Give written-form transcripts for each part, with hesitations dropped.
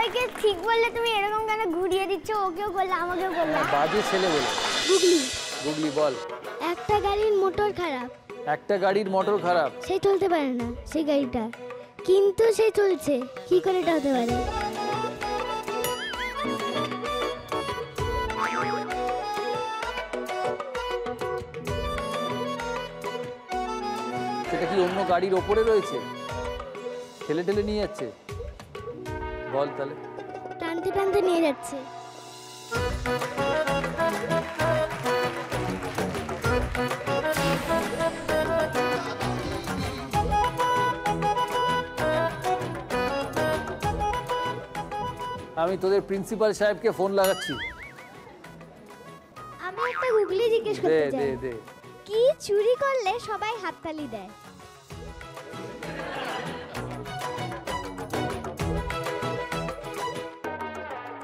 সবাইকে ঠিক বললে তুমি এরকম কেন ঘুরিয়ে দিচ্ছ? ওকেও বললে আমাকেও বললে। বাজে ছেলে বলে। গুগলি। গুগলি বল। একটা গাড়ির মোটর খারাপ। একটা গাড়ির মোটর খারাপ। সে চলতে পারে না সেই গাড়িটা, কিন্তু সে চলছে। কি করে এটা হতে পারে? সেটা কি অন্য গাড়ির ওপরে রয়েছে? ঠেলে ঠেলে নিয়ে যাচ্ছে? বল তাহলে। টানতে টানতে নিয়ে যাচ্ছে। আমি তোদের প্রিন্সিপাল সাহেবকে ফোন লাগাচ্ছি। আমি একটা গুগলি জিজ্ঞেস দে করতে দে চাই। দে। কি চুরি করলে সবাই হাততালি দেয়?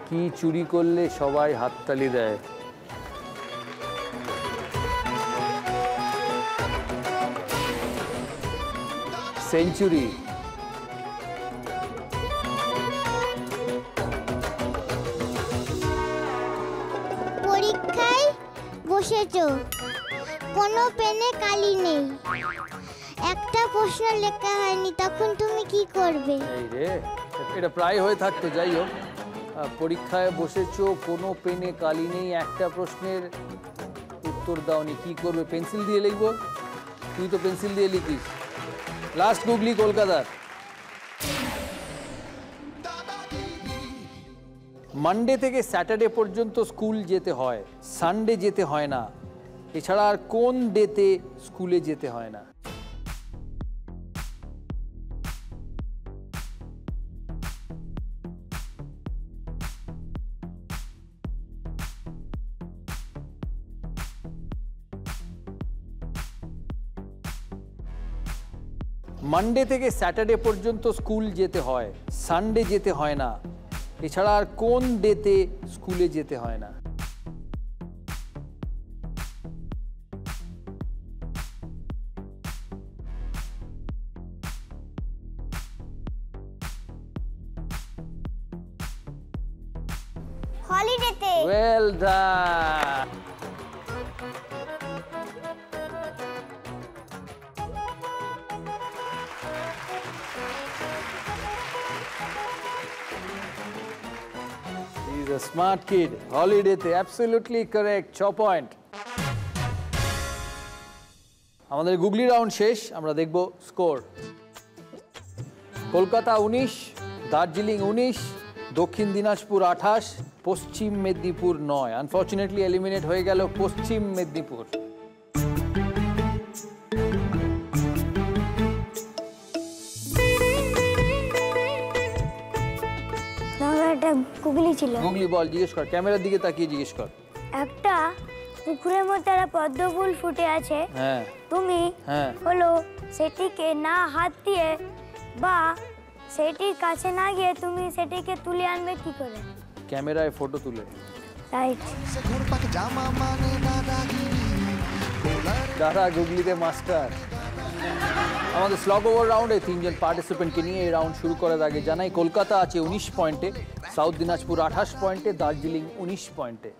কি চুরি করলে সবাই হাততালি দেয়? সেঞ্চুরি। পরীক্ষায় বসেছো, কোনো পেনে কালি নেই, একটা প্রশ্ন লেখা হয়নি, তখন তুমি কি করবে? এই রে, এটা প্রায় হয়ে থাকতো। যাই হোক, পরীক্ষায় বসেছো, কোনো পেনে কালি নেই, একটা প্রশ্নের উত্তর দাওনি, কি করবে? পেন্সিল দিয়ে লিখবো। তুই তো পেন্সিল দিয়ে লিখিস। লাস্ট গুগলি কলকাতার। মানডে থেকে স্যাটারডে পর্যন্ত স্কুল যেতে হয়, সানডে যেতে হয় না। এছাড়া আর কোন ডেতে স্কুলে যেতে হয় না? মানডে থেকে স্যাটারডে পর্যন্ত স্কুল যেতে হয়, সানডে যেতে হয় না। এছাড়া আর কোন ডেতে স্কুলে যেতে হয় না? হলিডেতে। Well done. He's a smart kid. হলিডেতে, absolutely correct. 6 পয়েন্ট। আমাদের গুগলি রাউন্ড শেষ। আমরা দেখব স্কোর। কলকাতা 19, দার্জিলিং 19, দক্ষিণ দিনাজপুর 28, পশ্চিম মেদিনীপুর 9। আনফর্চুনেটলি এলিমিনেট হয়ে গেল পশ্চিম মেদিনীপুর। একটা গুগলি ছিল। গুগলি বল, জিজ্ঞেস কর, ক্যামেরার দিকে তাকিয়ে জিজ্ঞেস কর। একটা পুকুরের মধ্যে একটা পদ্ম ফুল ফুটে আছে। হ্যাঁ। তুমি হলো সেটিকে না হাত দিয়ে বা সেটির কাছে না গিয়ে তুমি সেটিকে তুলে আনবে কি করে? ক্যামেরায় ফটো তুলে। রাইট। দাদা গুগলিতে মাস্টার। আমাদের স্লগ ওভার রাউন্ডে 3 জন পার্টিসিপেন্টকে নিয়ে এই রাউন্ড শুরু করার আগে জানাই কলকাতা আছে 19 পয়েন্টে, সাউথ দিনাজপুর 28 পয়েন্টে, দার্জিলিং 19 পয়েন্টে।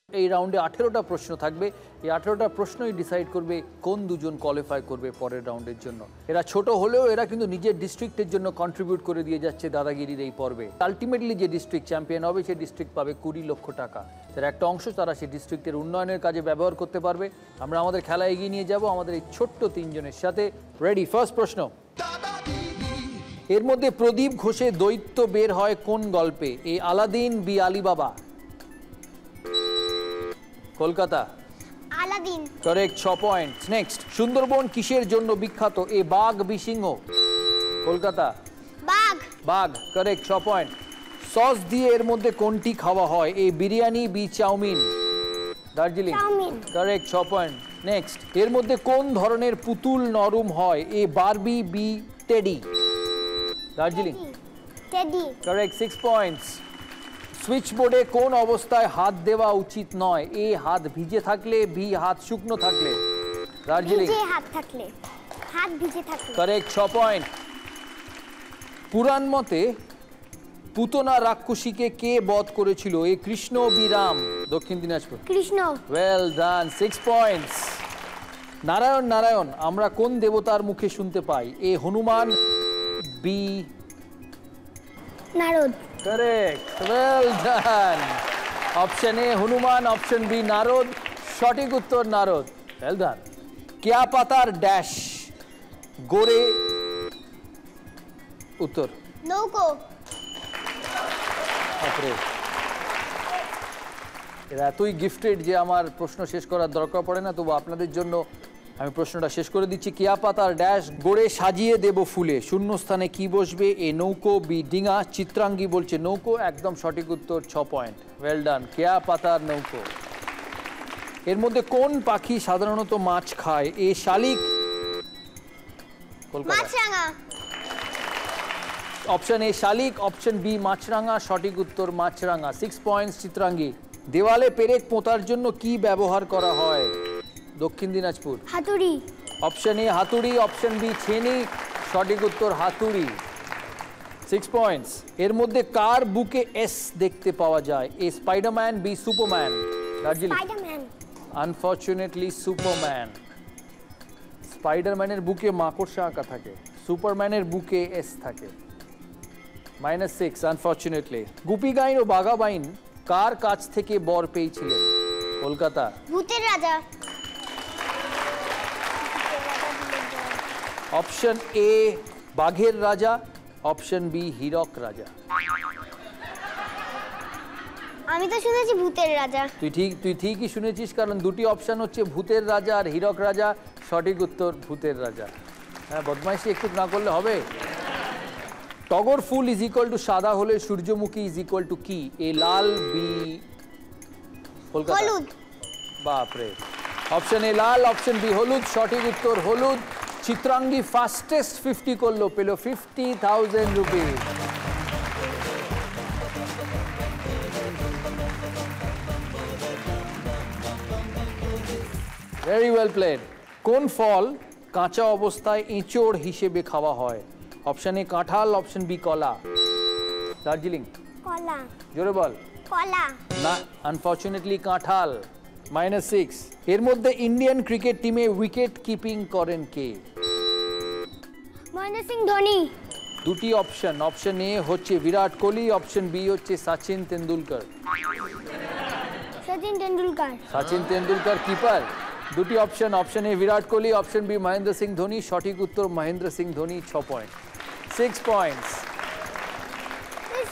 এই রাউন্ডে 18টা প্রশ্ন থাকবে। এই 18টা প্রশ্নই ডিসাইড করবে কোন দুজন কোয়ালিফাই করবে পরের রাউন্ডের জন্য। এরা ছোট হলেও এরা কিন্তু নিজের ডিস্ট্রিক্টের জন্য কন্ট্রিবিউট করে দিয়ে যাচ্ছে দাদাগিরির এই পর্বে। আলটিমেটলি যে ডিস্ট্রিক্ট চ্যাম্পিয়ন হবে সেই ডিস্ট্রিক্ট পাবে 20 লক্ষ টাকা। তার একটা অংশ তারা সেই ডিস্ট্রিক্টের উন্নয়নের কাজে ব্যবহার করতে পারবে। আমরা আমাদের খেলা এগিয়ে নিয়ে যাব আমাদের এই ছোট্ট 3 জনের সাথে। রেডি? ফার্স্ট প্রশ্ন। এর মধ্যে প্রদীপ ঘোষের দৈত্য বের হয় কোন গল্পে? A Aladdin, b Ali Baba. Kolkata. Aladdin. Correct, 6 point. Next. Sundarban কিসের জন্য বিখ্যাত? এ বাঘ, বি সিংহ। কলকাতা। বাঘ। বাঘ, কারেক্ট, 6 পয়েন্ট। সস দিয়ে এর মধ্যে কোনটি খাওয়া হয়? A biryani, b chowmein. Darjeeling. Chowmein. Correct, 6 point. Next. এর মধ্যে কোন ধরনের পুতুল নরম হয়? A Barbie, b teddy. Darjeeling. Teddy. Correct, 6 points. Switch বোর্ডে কোন অবস্থায় হাত দেওয়া উচিত নয়? এ হাত ভিজে থাকলে, বি হাত শুকনো থাকলে। দার্জিলিং। ভিজে হাত থাকলে। হাত ভিজে থাকলে। Correct, 6 point. পুরাণ মতে পুতনা রাক্ষসীকে কে বধ করেছিল? A Krishna, b Ram? Dakshin Dinajpur. Krishna. Well done, 6 points. Narayan Narayan আমরা কোন দেবতার মুখে শুনতে পাই? A Hanuman, b Narad. Correct, well done. Option a Hanuman, option b Narad, সঠিক উত্তর নারদ। Well done. কেয়া পাতার ড্যাশ গোরে? উত্তর নৌকো। বাপরে, এরা এতই গিফটেড যে আমার প্রশ্ন শেষ করার দরকার পড়ে না, তবু আপনাদের জন্য আমি প্রশ্নটা শেষ করে দিচ্ছি। কেয়া পাতার ড্যাশ গড়ে সাজিয়ে দেব ফুলে, শূন্যস্থানে কি বসবে? এ নৌকো, বি ডিঙা? চিত্রাঙ্গী বলছে নৌকো, একদম সঠিক উত্তর, 6 পয়েন্ট। ওয়েল ডান, কেয়া পাতার নৌকো। এর মধ্যে কোন পাখি সাধারণত মাছ খায়? এ শালিক, কলকাতা। মাছরাঙা। অপশন এ শালিক, অপশন বি মাছরাঙা, সঠিক উত্তর মাছরাঙা। 6 পয়েন্টস চিত্রাঙ্গী। দেওয়ালে পেরেক পোঁতার জন্য কি ব্যবহার করা হয়? দক্ষিণ দিনাজপুর। হাতুড়ি। অপশন এ হাতুড়ি, অপশন বি ছেনি, সঠিক উত্তর হাতুড়ি। 6 পয়েন্টস। এর মধ্যে কার বুকে এস দেখতে পাওয়া যায়? A Spiderman, b Superman? Darjeeling. Spiderman. Unfortunately Superman. স্পাইডারম্যানের বুকে মাকড়সা আঁকা থাকে, সুপারম্যানের বুকে এস থাকে। -6 আনফরচুনেটলি। গুপি গাইন ও বাঘা বাইন কার কাছ থেকে বর পেয়েছিলেন? কলকাতা। ভূতের রাজা। অপশন এ বাঘের রাজা, অপশন বি হীরক রাজা? আমি তো শুনেছি ভূতের রাজা। তুই ঠিকই শুনেছিস, কারণ দুটি অপশন হচ্ছে ভূতের রাজা আর হীরক রাজা। সঠিক উত্তর ভূতের রাজা। হ্যাঁ, বদমাইশি একটু না করলে হবে। টগর ফুল ইজ ইকুয়াল টু সাদা হলে সূর্যমুখী ইজ ইকুয়াল টু কি? এ লাল, বি কলকাতা? হলুদ। বাপরে। অপশন এ লাল, অপশন বি হলুদ, সঠিক উত্তর হলুদ। চিত্রাঙ্গী ফাস্টেস্ট 50 করলো, পেল 50,000 রুপিস। Very well played. কোন ফল কাঁচা অবস্থায় এঁচোড় হিসেবে খাওয়া হয়? অপশন এ কাঁঠাল, অপশন বি কলা? দার্জিলিং। কলা। জোরে বল। কলা। না, আনফরচুনেটলি কাঁঠাল। -6। এর মধ্যে ইন্ডিয়ান ক্রিকেট টিমে উইকেট কিপিং করেন কে? মহেন্দ্র সিং ধোনি। দুটি অপশন, অপশন এ হচ্ছে বিরাট কোহলি, অপশন বি হচ্ছে সচিন তেন্ডুলকর? সচিন তেন্ডুলকর। সচিন তেন্ডুলকর কিপার। দুটি option, option A Virat Kohli, option B Mahendra Singh Dhoni, সঠিক উত্তর মহেন্দ্র সিং ধোনি। 6 পয়েন্ট। 6 পয়েন্টস।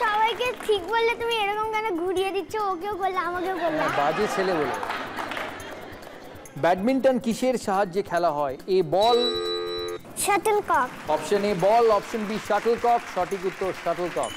সবাইকে ঠিক বললে তুমি এরকম কেন ঘুরিয়ে দিচ্ছ? ওকেও করলে আমাকেও করলে। বাজে ছেলে বলে। ব্যাডমিন্টন কিসের সাহায্যে খেলা হয়? A ball, shuttlecock. Option a ball, option b shuttlecock, সঠিক উত্তর শাটল কক।